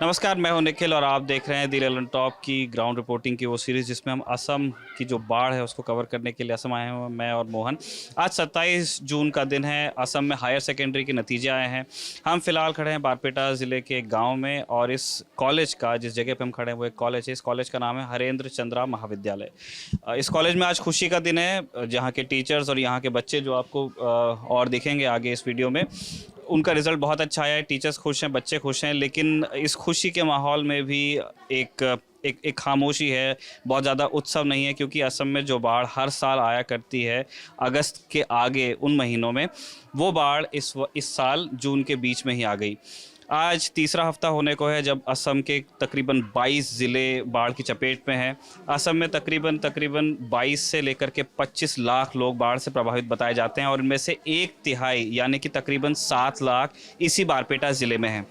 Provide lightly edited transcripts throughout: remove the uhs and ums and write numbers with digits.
नमस्कार, मैं हूं निखिल और आप देख रहे हैं दी ललन टॉप की ग्राउंड रिपोर्टिंग की वो सीरीज़ जिसमें हम असम की जो बाढ़ है उसको कवर करने के लिए असम आए हैं। मैं और मोहन। आज 27 जून का दिन है। असम में हायर सेकेंडरी के नतीजे आए हैं। हम फिलहाल खड़े हैं बारपेटा ज़िले के एक गाँव में और इस कॉलेज का जिस जगह पर हम खड़े हैं वो एक कॉलेज है। इस कॉलेज का नाम है हरेंद्र चंद्रा महाविद्यालय। इस कॉलेज में आज खुशी का दिन है। जहाँ के टीचर्स और यहाँ के बच्चे जो आपको और दिखेंगे आगे इस वीडियो में, उनका रिज़ल्ट बहुत अच्छा आया है। टीचर्स खुश हैं, बच्चे खुश हैं, लेकिन इस खुशी के माहौल में भी एक खामोशी है। बहुत ज़्यादा उत्सव नहीं है क्योंकि असम में जो बाढ़ हर साल आया करती है अगस्त के आगे उन महीनों में, वो बाढ़ इस साल जून के बीच में ही आ गई। आज तीसरा हफ्ता होने को है जब असम के तकरीबन 22 ज़िले बाढ़ की चपेट में हैं। असम में तकरीबन 22 से लेकर के 25 लाख लोग बाढ़ से प्रभावित बताए जाते हैं और इनमें से एक तिहाई यानी कि तकरीबन 7 लाख इसी बारपेटा ज़िले में हैं।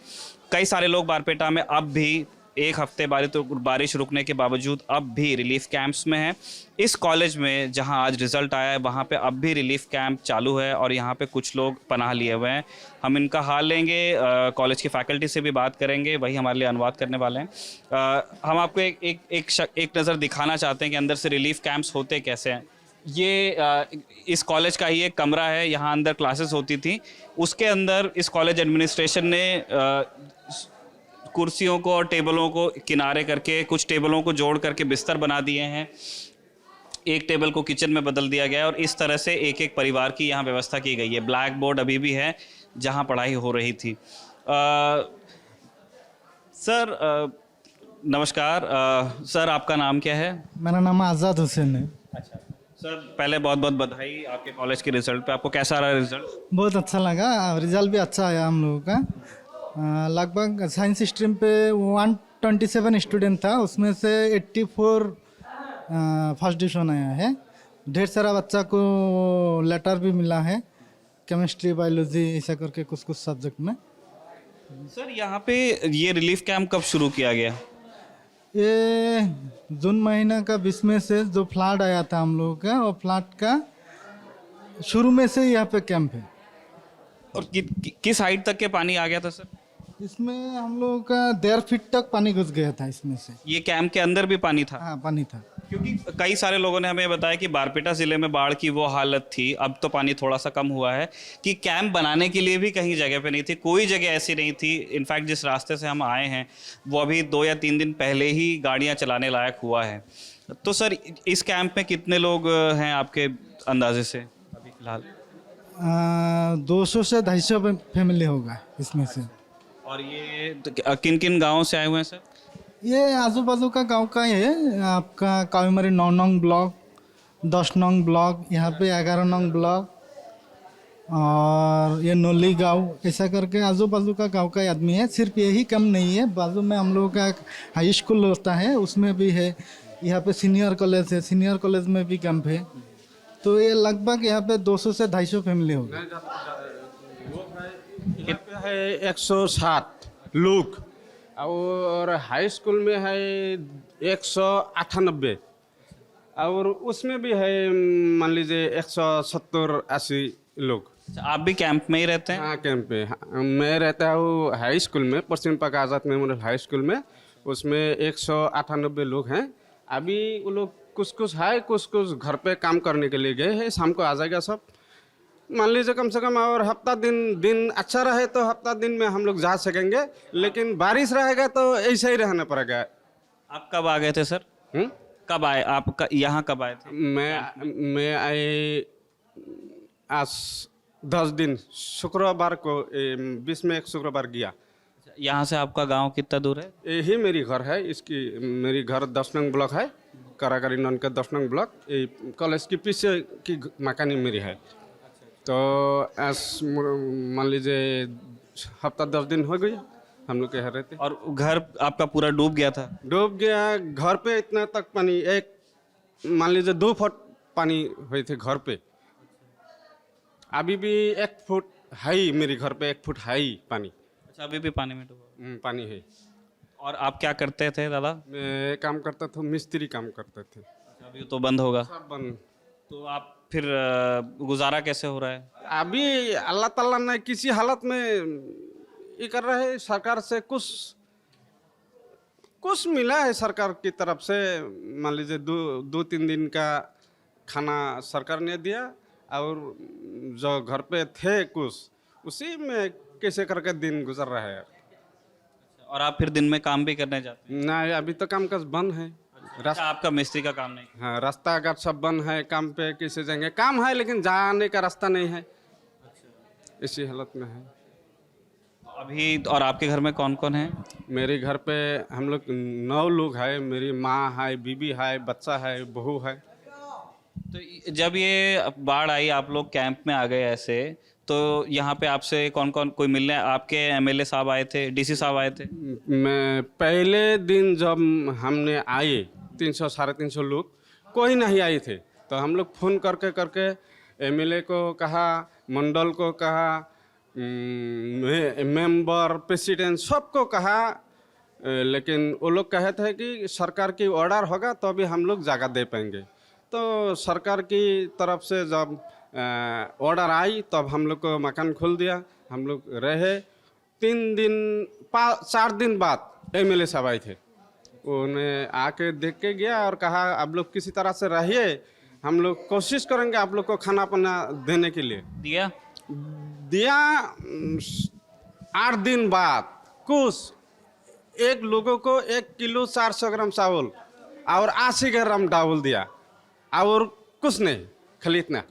कई सारे लोग बारपेटा में अब भी एक हफ्ते बारिश रुकने के बावजूद अब भी रिलीफ कैंप्स में हैं। इस कॉलेज में जहां आज रिज़ल्ट आया है वहां पे अब भी रिलीफ कैंप चालू है और यहां पे कुछ लोग पनाह लिए हुए हैं। हम इनका हाल लेंगे, कॉलेज की फैकल्टी से भी बात करेंगे, वही हमारे लिए अनुवाद करने वाले हैं। हम आपको एक नज़र दिखाना चाहते हैं कि अंदर से रिलीफ कैंप्स होते कैसे हैं। ये इस कॉलेज का ही एक कमरा है, यहाँ अंदर क्लासेस होती थी। उसके अंदर इस कॉलेज एडमिनिस्ट्रेशन ने कुर्सियों को और टेबलों को किनारे करके कुछ टेबलों को जोड़ करके बिस्तर बना दिए हैं। एक टेबल को किचन में बदल दिया गया है और इस तरह से एक एक परिवार की यहाँ व्यवस्था की गई है। ब्लैक बोर्ड अभी भी है जहाँ पढ़ाई हो रही थी। सर नमस्कार। सर आपका नाम क्या है? मेरा नाम आज़ाद हुसैन है। अच्छा सर, पहले बहुत बहुत बधाई आपके कॉलेज के रिजल्ट पे। आपको कैसा रहा रिजल्ट? बहुत अच्छा लगा, रिजल्ट भी अच्छा आया हम लोगों का। लगभग साइंस स्ट्रीम पे 127 स्टूडेंट था, उसमें से 84 फर्स्ट डिवीजन आया है। ढेर सारा बच्चा को लेटर भी मिला है, केमिस्ट्री बायोलॉजी ऐसा करके कुछ कुछ सब्जेक्ट में। सर यहाँ पे ये रिलीफ कैंप कब शुरू किया गया? ये जून महीना का 20 में से जो फ्लड आया था हम लोगों का, और फ्लड का शुरू में से यहाँ पे कैंप है। और किस हाइट तक के पानी आ गया था सर? इसमें हम लोगों का 1.5 फीट तक पानी घुस गया था इसमें से। ये कैंप के अंदर भी पानी था? हाँ, पानी था। क्योंकि कई सारे लोगों ने हमें बताया कि बारपेटा ज़िले में बाढ़ की वो हालत थी, अब तो पानी थोड़ा सा कम हुआ है, कि कैंप बनाने के लिए भी कहीं जगह पे नहीं थी, कोई जगह ऐसी नहीं थी। इनफैक्ट जिस रास्ते से हम आए हैं वो अभी 2 या 3 दिन पहले ही गाड़ियाँ चलाने लायक हुआ है। तो सर इस कैंप में कितने लोग हैं आपके अंदाजे से अभी फिलहाल? 200 से 250 फैमिली होगा इसमें से। और ये किन किन गाँव से आए हुए हैं सर? ये आजू बाजू का गांव का ही है। आपका कावीमरी 9 नंग ब्लॉक, 10 नंग ब्लॉक, यहाँ पे 11 नंग ब्लॉक, और ये नोली गांव, ऐसा करके आजू बाजू का गांव का आदमी है। सिर्फ यही कम नहीं है, बाजू में हम लोगों का एक हाई स्कूल होता है उसमें भी है। यहाँ पे सीनियर कॉलेज है, सीनियर कॉलेज में भी कैंप है। तो ये लगभग यहाँ पे 200 से 250 फैमिली होगी। है 107 लोग, और हाई स्कूल में है 198, और उसमें भी है मान लीजिए 170-80 लोग। अच्छा, आप भी कैंप में ही रहते हैं? हाँ, कैंप पे। मैं रहता हूँ हाई स्कूल में, पश्चिम पाक आज़ाद मेमोरियल हाई स्कूल में। उसमें 198 लोग हैं। अभी वो लोग कुछ है, कुछ घर पे काम करने के लिए गए हैं। शाम को आ जाएगा सब। मान लीजिए कम से कम और हफ्ता दिन अच्छा रहे तो हफ्ता दिन में हम लोग जा सकेंगे, लेकिन बारिश रहेगा तो ऐसे ही रहना पड़ेगा। आप कब आ गए थे सर? कब आए आप यहाँ कब आए थे? मैं आए आज 10 दिन, शुक्रवार को 20 में एक शुक्रवार गया। यहाँ से आपका गांव कितना दूर है? यही मेरी घर है। मेरी घर 10 नंग ब्लॉक है, कारागारी नॉन का 10 नंग ब्लॉक। कॉलेज के पीछे की मकानी मेरी है। तो आज मान लीजिए हफ्ता 10 दिन हो गई हम लोग यहाँ रहते। और घर आपका पूरा डूब गया था? डूब गया। घर पे इतना तक पानी, एक मान लीजिए 2 फुट पानी हुई थी घर पे। अभी भी 1 फुट है ही, मेरे घर पे 1 फुट है ही पानी। अच्छा, अभी भी पानी में डूबा? पानी है। और आप क्या करते थे दादा? मैं काम करता था, मिस्त्री काम करते थे। अभी तो बंद होगा? सब बंद। तो आप फिर गुजारा कैसे हो रहा है? अभी अल्लाह ताला ने किसी हालत में ये कर रहा है, सरकार से कुछ कुछ मिला है सरकार की तरफ से, मान लीजिए 2-3 दिन का खाना सरकार ने दिया, और जो घर पे थे कुछ, उसी में कैसे करके दिन गुजर रहा है। और आप फिर दिन में काम भी करने जाते हैं? ना, अभी तो काम काज बंद है। अच्छा, आपका मिस्त्री का काम नहीं? हाँ, रास्ता घाट सब बंद है, काम पे कैसे जाएंगे? काम है लेकिन जाने का रास्ता नहीं है, इसी हालत में है अभी। और आपके घर में कौन कौन है? मेरे घर पे हम लोग 9 लोग हैं। मेरी माँ है, बीबी है, बच्चा है, बहू है। तो जब ये बाढ़ आई, आप लोग कैंप में आ गए ऐसे, तो यहाँ पे आपसे कौन कौन कोई मिलने? आपके एमएलए साहब आए थे, डीसी साहब आए थे? मैं पहले दिन जब हमने आए 300-350 लोग, कोई नहीं आए थे, तो हम लोग फ़ोन करके एमएलए को कहा, मंडल को कहा, मेंबर, प्रेसिडेंट, सबको कहा, लेकिन वो लोग कहे थे कि सरकार की ऑर्डर होगा तो अभी हम लोग जगह दे पाएंगे। तो सरकार की तरफ से जब ऑर्डर आई तब हम लोग को मकान खोल दिया, हम लोग रहे। 4 दिन बाद एमएलए साहब आए थे, उन्हें आके देख के गया और कहा आप लोग किसी तरह से रहिए, हम लोग कोशिश करेंगे आप लोग को खाना पीना देने के लिए। दिया 8 दिन बाद कुछ एक लोगों को 1 किलो 400 ग्राम चावल और 80 ग्राम चावल दिया, और कुछ नहीं, खाली इतना।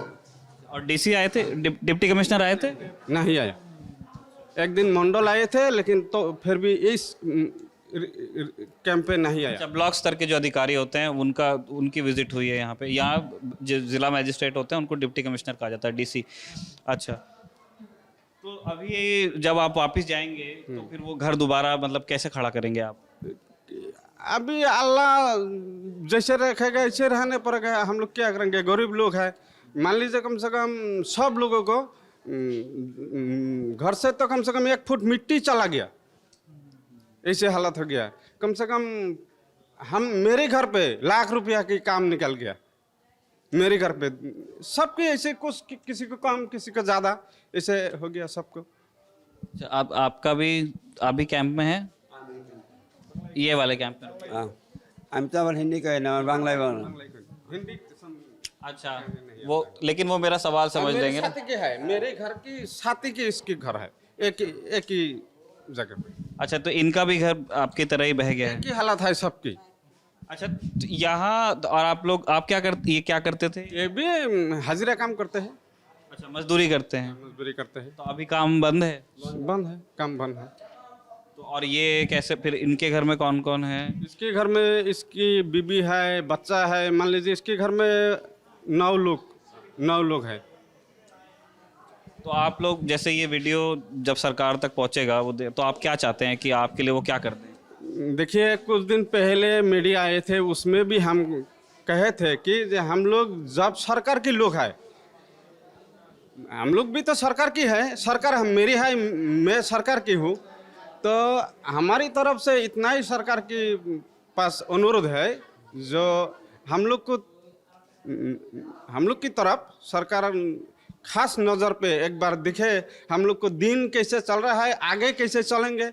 और डीसी आए थे, डिप्टी कमिश्नर आए थे? नहीं आया। एक दिन मंडल आए थे, लेकिन तो फिर भी इस कैंप पे नहीं आया। अच्छा, ब्लॉक स्तर के जो अधिकारी होते हैं उनकी विजिट हुई है यहाँ पे। यहाँ जो जिला मजिस्ट्रेट होते हैं उनको डिप्टी कमिश्नर कहा जाता है, डीसी। अच्छा, तो अभी जब आप वापस जाएंगे तो फिर वो घर दोबारा मतलब कैसे खड़ा करेंगे आप? अभी अल्लाह जैसे रखेगा ऐसे रहने पड़ेगा। हम लोग क्या करेंगे, गरीब लोग हैं। मान लीजिए कम से कम सब लोगों को घर से कम 1 फुट मिट्टी चला गया, ऐसे हालत हो गया। कम से कम मेरे घर पे लाख रुपया की काम निकल गया, मेरे घर पे सबके ऐसे, कुछ किसी को कम किसी को ज़्यादा, ऐसे हो गया सबको। अच्छा, आप भी कैंप में हैं? ये वाले कैंप में? आमचा पण हिंदी काय ना बांग्ला हिंदी। अच्छा, वो लेकिन वो मेरा सवाल समझ मेरे लेंगे ना। साथी के है, मेरे घर की साथी की इसकी घर है, एक ही जगह पे। अच्छा, तो इनका भी घर आपकी तरह ही बह गया है? एक ही हालत है सबकी। अच्छा, तो यहाँ और आप क्या करते थे? ये भी हाजिरा काम करते हैं। अच्छा, मजदूरी करते हैं। मजदूरी करते हैं। तो अभी काम बंद है? बंद है, काम बंद है। तो और ये कैसे फिर, इनके घर में कौन कौन है? इसके घर में इसकी बीबी है, बच्चा है। मान लीजिए इसके घर में 9 लोग हैं। तो आप लोग, जैसे ये वीडियो जब सरकार तक पहुंचेगा तो आप क्या चाहते हैं कि आपके लिए वो क्या कर दें? देखिए, कुछ दिन पहले मीडिया आए थे, उसमें भी हम कहे थे कि हम लोग जब सरकार के लोग हैं, हम लोग भी तो सरकार की है, सरकार मेरी है, मैं सरकार की हूँ, तो हमारी तरफ से इतना ही सरकार के पास अनुरोध है, जो हम लोग की तरफ सरकार खास नज़र पे एक बार दिखे, हम लोग को दिन कैसे चल रहा है, आगे कैसे चलेंगे।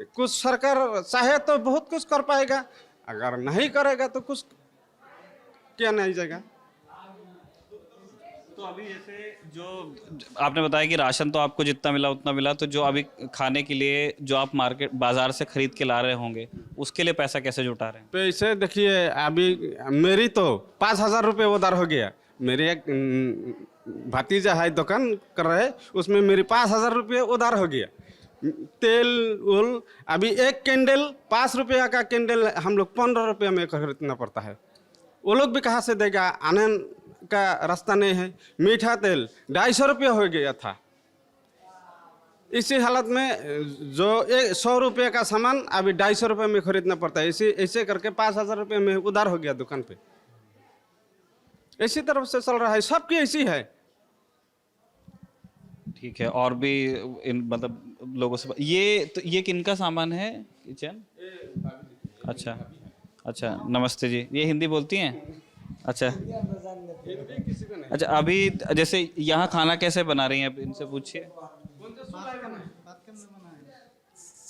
कुछ सरकार चाहे तो बहुत कुछ कर पाएगा, अगर नहीं करेगा तो कुछ क्या नहीं जाएगा। तो अभी जैसे जो आपने बताया कि राशन तो आपको जितना मिला उतना मिला, तो जो अभी खाने के लिए जो आप बाजार से खरीद के ला रहे होंगे, उसके लिए पैसा कैसे जुटा रहे हैं? पैसे देखिए, अभी मेरी तो 5,000 रुपये उधार हो गया। मेरे एक भतीजा है, दुकान कर रहे, उसमें मेरी 5,000 रुपये उधार हो गया। तेल उल, अभी एक कैंडल 5 रुपया का कैंडल हम लोग 15 रुपये में खरीदना पड़ता है। वो लोग भी कहाँ से देगा, आने का रास्ता नहीं है। मीठा तेल 250 रुपया हो गया था। इसी हालत में जो 100 रुपये का सामान अभी 250 रुपये में खरीदना पड़ता है। ऐसे करके 5,000 रुपये में उधार हो गया दुकान पे। इसी तरफ से चल रहा है, सबकी ऐसी है। ठीक है, और भी मतलब लोगों से ये किनका सामान है? किचन? अच्छा अच्छा, नमस्ते जी। ये हिंदी बोलती हैं? अच्छा अच्छा, अभी जैसे यहाँ खाना कैसे बना रही हैं, इनसे पूछिए।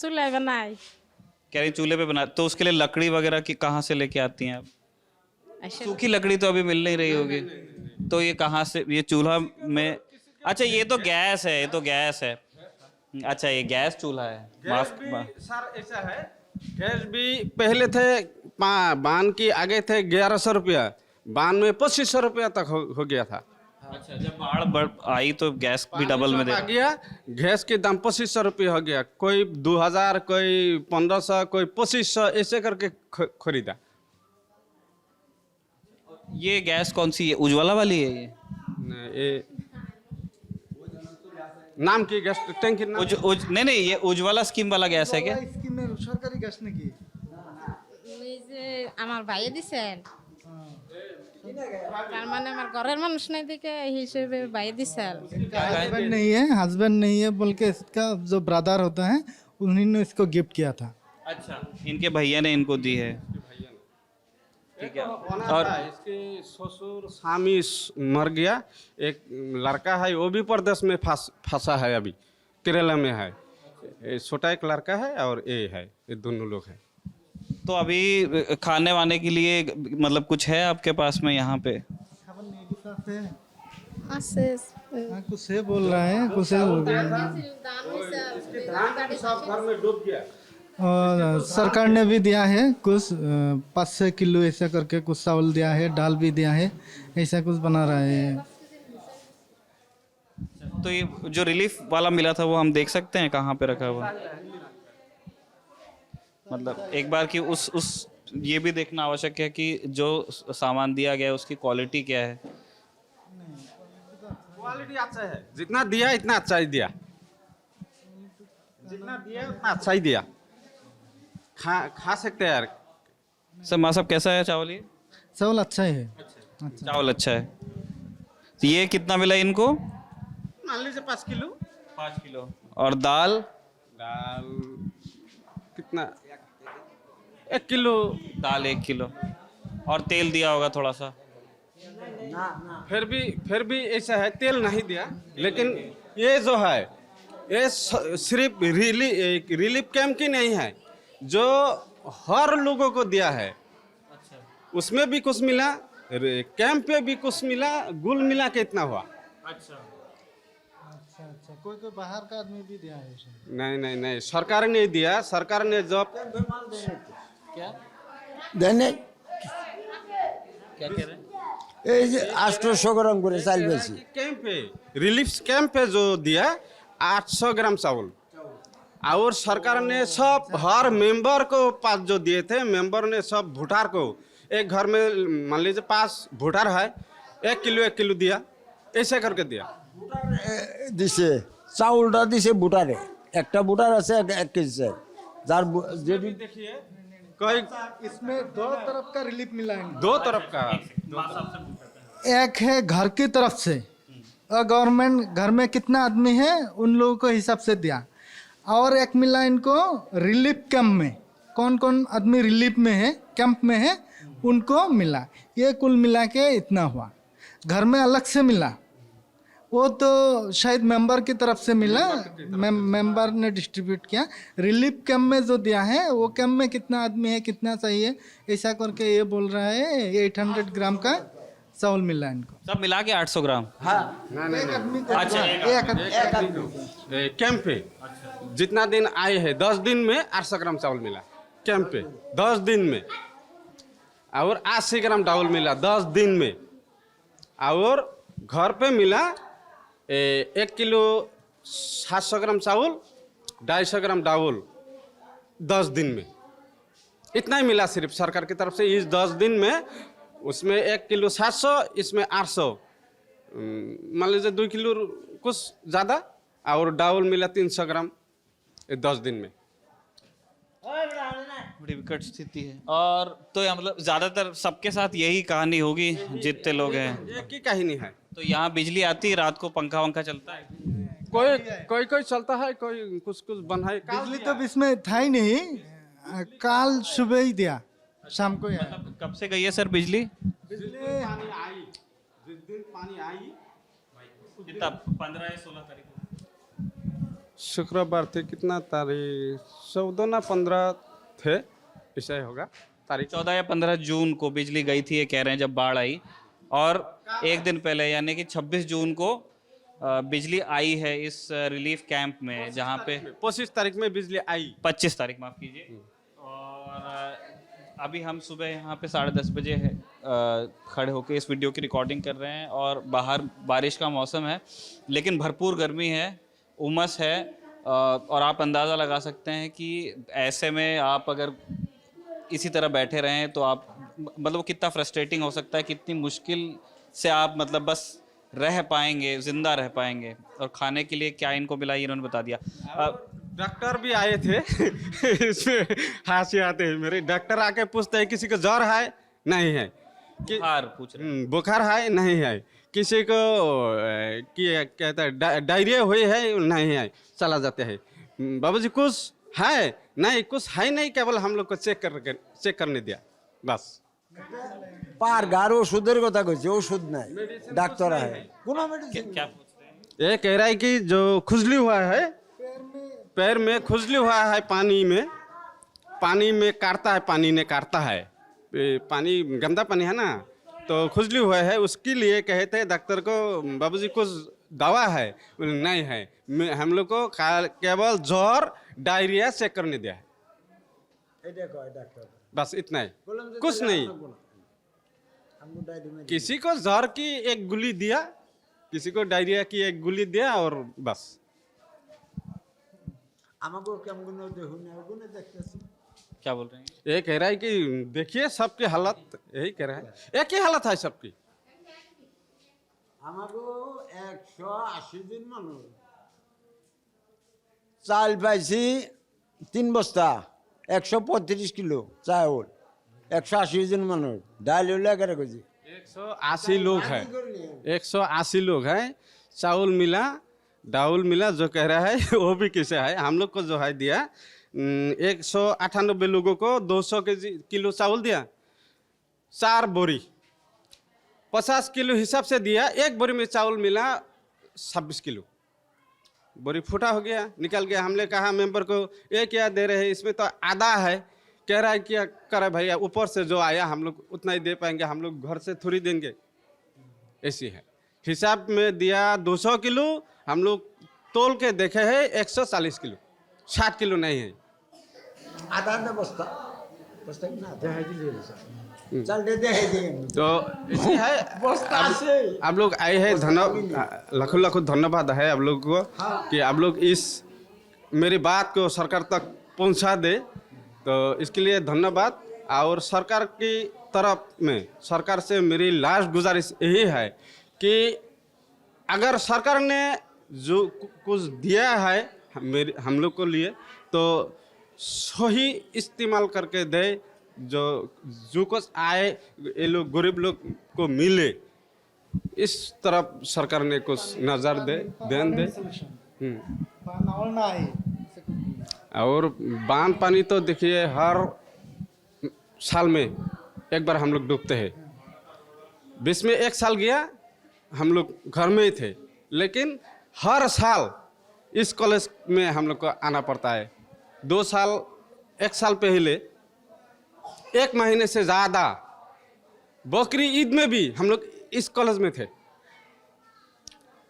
चूल्हा बनाए। कह रही चूल्हे पे बना, तो उसके लिए लकड़ी वगैरह की कहाँ से लेके आती हैं आप? अच्छा सूखी लकड़ी तो अभी मिल नहीं रही होगी, तो ये कहाँ से, ये चूल्हा में, अच्छा ये तो गैस है, ये तो गैस है, अच्छा ये गैस चूल्हा है। गैस भी सर ऐसा है, गैस भी पहले थे बान की आगे थे 1100 रुपया, बान में 2500 रुपया तक हो गया था। अच्छा जब बाढ़ बढ़ आई तो गैस भी डबल में दे आ गया, गैस के दाम 2500 रुपये हो गया, कोई 2000, कोई 1500, कोई 2500 ऐसे करके खरीदा। ये गैस कौन सी है, उज्ज्वला वाली है ये? ये नाम की गैस टैंकी नाम नहीं नहीं, ये उज्ज्वला स्कीम वाला गैस है क्या? স্কিমের সরকারি গ্যাস নাকি? এই যে আমার ভাইয়ে দিছেন, তার মানে আমার ঘরের মানুষ নাই দেখে এই হিসেবে ভাইয়ে দিছেন। हस्बैंड नहीं है बोल के इसका जो ब्रदर होता है उन्हीं ने इसको गिफ्ट किया था। अच्छा इनके भैया ने इनको दी है, ठीक है। और इसके ससुर स्वामी मर गया, एक लड़का है वो भी प्रदेश में फंसा है, अभी केरला में है, छोटा एक लड़का है और ये है, ये दोनों लोग हैं। तो अभी खाने वाने के लिए मतलब कुछ है आपके पास में यहाँ पे? আছে हाँ, कुछ से बोल रहा है, कुछ से बोल रहा है। सब घर में डूब गया। और सरकार ने भी दिया है कुछ 5-6 किलो ऐसा करके कुछ चावल दिया है, दाल भी दिया है, ऐसा कुछ बना रहा है। तो ये जो रिलीफ वाला मिला था वो हम देख सकते हैं कहाँ पे रखा हुआ? मतलब एक बार कि उस ये भी देखना आवश्यक है कि जो सामान दिया गया है उसकी क्वालिटी क्या है। क्वालिटी अच्छा है, जितना दिया इतना अच्छा ही दिया, जितना दिया उतना अच्छा ही दिया, खा सकते हैं यार। सर माँ साहब कैसा है चावल? ये चावल अच्छा है। चावल अच्छा है। तो ये कितना मिला इनको? मान लीजिए 5 किलो। 5 किलो। और दाल? दाल कितना? 1 किलो। दाल 1 किलो। और तेल दिया होगा थोड़ा सा? फिर भी ऐसा है, तेल नहीं दिया, लेकिन ये जो है ये सिर्फ रिलीफ कैंप की नहीं है, जो हर लोगों को दिया है। उसमें भी कुछ मिला, कैंप पे भी कुछ मिला, कुल मिला के इतना हुआ। अच्छा, कोई कोई बाहर का आदमी भी दिया है उसे। नहीं, सरकार ने दिया, सरकार ने जब देने क्या कह रहे हैं? এই যে 800 গ্রাম করে চাল বেশি कैंप पे, रिलीफ कैंप पे जो दिया 800 ग्राम चावल, और सरकार ने सब हर मेंबर को पास जो दिए थे, मेंबर ने सब भुटार को, एक घर में मान लीजिए 5 भुटार है, 1 किलो दिया, ऐसे करके दिया। দিছে চাউলটা দিছে বুটারে একটা বুটার আছে 1 কেজি চাল যার যেটি देखिए कोई इसमें दो तरफ का रिलीफ मिला है। दो तरफ का, एक है घर की तरफ से, और गवर्नमेंट घर में कितना आदमी है उन लोगों को हिसाब से दिया, और एक मिला इनको रिलीफ कैंप में, कौन कौन आदमी रिलीफ में है, कैंप में है, उनको मिला। ये कुल मिला के इतना हुआ। घर में अलग से मिला वो तो शायद मेंबर की तरफ से मिला, मेंबर ने डिस्ट्रीब्यूट किया। रिलीफ कैंप में जो दिया है वो कैंप में कितना आदमी है, कितना चाहिए, ऐसा करके ये बोल रहा है 800 ग्राम का चावल मिला इनको। सब मिला के 800 ग्राम? एक आदमी को अच्छा, कैंप पे जितना दिन आए हैं 10 दिन में 800 ग्राम चावल मिला कैंप पे, 10 दिन में, और 80 ग्राम चावल मिला 10 दिन में, और घर पे मिला 1 किलो 700 ग्राम चावल, 250 ग्राम चावल 10 दिन में, इतना ही मिला सिर्फ सरकार की तरफ से इस 10 दिन में। उसमें 1 किलो 700, इसमें 800, मान लीजिए 2 किलो कुछ ज़्यादा, और चावल मिला 300 ग्राम 10 दिन में। बड़ी विकट स्थिति है। और तो या मतलब ज्यादातर सबके साथ यही कहानी होगी जितने लोग हैं। एक ही कहानी है। तो यहाँ बिजली आती है, रात को पंखा वंखा चलता है? कोई चलता है, कोई कुछ बना है। बिजली तो इसमें था ही नहीं, कल सुबह ही दिया, शाम को ही आया। मतलब कब से गई है सर बिजली? पानी आई, जिस दिन पानी आई, कितना 15 या 16 तारीख को? शुक्रवार थे, कितना तारीख 14 ना 15 थे, ऐसा ही होगा। तारीख 14 या 15 जून को बिजली गई थी, ये कह रहे हैं, जब बाढ़ आई। और एक दिन पहले यानी कि 26 जून को बिजली आई है इस रिलीफ कैंप में, जहाँ पे 25 तारीख में बिजली आई। 25 तारीख, माफ़ कीजिए। और अभी हम सुबह यहाँ पे 10:30 बजे खड़े होकर इस वीडियो की रिकॉर्डिंग कर रहे हैं और बाहर बारिश का मौसम है, लेकिन भरपूर गर्मी है, उमस है। और आप अंदाज़ा लगा सकते हैं कि ऐसे में आप अगर इसी तरह बैठे रहें तो आप मतलब कितना फ्रस्ट्रेटिंग हो सकता है, कितनी मुश्किल से आप मतलब बस रह पाएंगे, जिंदा रह पाएंगे। और खाने के लिए क्या इनको मिला ये इन्होंने बता दिया। डॉक्टर भी आए थे इसमें हाथी आते हैं मेरे। डॉक्टर आके पूछते हैं किसी को ज्वर है नहीं है, बुखार पूछ रहे हैं। बुखार है नहीं है, किसी को कहता है डायरिया हुई है नहीं है, चला जाते हैं। बाबूजी कुछ है नहीं, कुछ है नहीं, केवल हम लोग को चेक करने दिया बस। পার গার ওষুধের কথা কইছে, ওষুধ নাই, ডাক্তার আছে কোনো মেডিসিন। क्या पूछ रहे हैं? ये कह रहा है कि जो खुजली हुआ है, पैर में खुजली हुआ है, पानी में काटता है, पानी ने काटता है, पानी गंदा पानी है ना, तो खुजली हुआ है। उसके लिए कहते हैं डॉक्टर को बाबूजी कुछ दवा है नहीं है, हम लोग को केवल ज्वर डायरिया चेक करने दिया है, बस इतना ही, कुछ नहीं। किसी को ज्वर की एक गोली दिया, किसी को डायरिया की एक गोली दिया और बस। क्या बोल रहे हैं? ये कह रहा है कि देखिए सबकी हालत, यही कह रहा है, एक ही हालत है सबकी। 180 জন মানুষ চাল পাইছি 3 বস্তা, 135 কিলো চাউল, 180 জন মানুষ, ডাল হলো 11 কেজি। 180 लोग हैं, 180 लोग हैं। चावल मिला, दाउल मिला, जो कह रहा है वो भी कैसे है। हम लोग को जो है दिया 198 लोगों को 200 किलो चावल दिया, 4 बोरी 50 किलो हिसाब से दिया। एक बोरी में चावल मिला 26 किलो, बोरी फूटा हो गया, निकल गया। हमने कहा मेंबर को ये क्या दे रहे हैं, इसमें तो आधा है। कह रहा है क्या करे भैया, ऊपर से जो आया हम लोग उतना ही दे पाएंगे, हम लोग घर से थोड़ी देंगे, ऐसी है। हिसाब में दिया 200 किलो, हम लोग तोल के देखे हैं 140 किलो, 60 किलो नहीं है। আধা বস্তা বস্তা না দেখাই দিলে চাল দে तो ऐसी है। বস্তা আছে। आप लोग आए हैं, लाखों लाखों धन्यवाद है आप लोग को कि आप लोग इस मेरी बात को सरकार तक पहुंचा दे, तो इसके लिए धन्यवाद। और सरकार की तरफ में, सरकार से मेरी लास्ट गुजारिश यही है कि अगर सरकार ने जो कुछ दिया है हम लोग को लिए, तो सही इस्तेमाल करके दे, जो कुछ आए ये लोग गरीब लोग को मिले, इस तरफ सरकार ने कुछ नज़र दे, ध्यान दे। নাও নাই और बांध पानी तो देखिए हर साल में एक बार हम लोग डूबते हैं। बीच में एक साल गया, हम लोग घर में ही थे, लेकिन हर साल इस कॉलेज में हम लोग को आना पड़ता है। 2 साल, 1 साल पहले 1 महीने से ज़्यादा बकरी ईद में भी हम लोग इस कॉलेज में थे।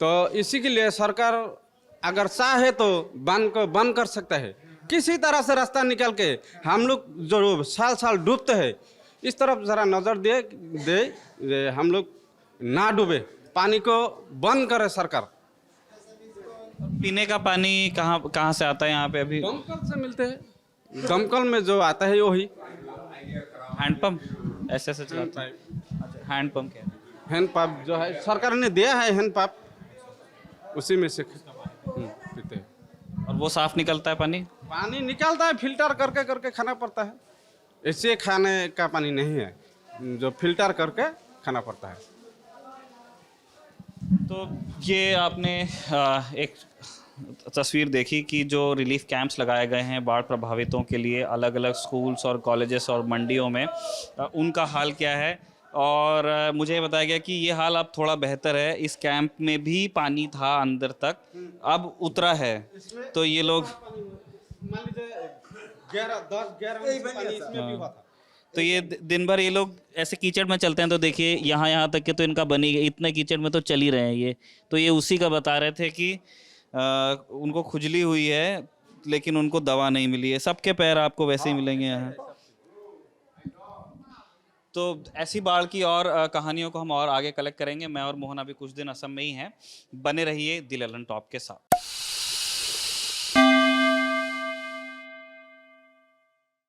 तो इसी के लिए सरकार अगर चाहे तो बांध को बंद कर सकता है, किसी तरह से रास्ता निकाल के। हम लोग जो साल साल डूबते हैं, इस तरफ ज़रा नज़र दे हम लोग ना डूबे, पानी को बंद करे सरकार। पीने का पानी कहाँ से आता है यहाँ पे? अभी दमकल से मिलते हैं, दमकल में जो आता है वही। हैंडपम्प ऐसे चलाता है? हैंडपम्प क्या है? हैंड पंप जो है सरकार ने दिया है, हैंड पंप, उसी में से पीते हैं। और वो साफ निकलता है पानी? पानी निकलता है, फिल्टर करके खाना पड़ता है। ऐसे खाने का पानी नहीं है, जो फिल्टर करके खाना पड़ता है। तो ये आपने एक तस्वीर देखी कि जो रिलीफ कैंप्स लगाए गए हैं बाढ़ प्रभावितों के लिए अलग अलग स्कूल्स और कॉलेजेस और मंडियों में, उनका हाल क्या है। और मुझे बताया गया कि ये हाल अब थोड़ा बेहतर है। इस कैंप में भी पानी था अंदर तक, अब उतरा है। तो ये लोग मान लीजिए तो ये दिन भर ये लोग ऐसे कीचड़ में चलते हैं, तो देखिए यहाँ तक के तो इनका बनी गई, इतने कीचड़ में तो चल ही रहे हैं ये। तो ये उसी का बता रहे थे कि उनको खुजली हुई है लेकिन उनको दवा नहीं मिली है। सबके पैर आपको वैसे ही मिलेंगे यहाँ। तो ऐसी बाढ़ की और कहानियों को हम और आगे कलेक्ट करेंगे। मैं और मोहन अभी कुछ दिन असम में ही हैं। बने रहिए दी ललन टॉप के साथ।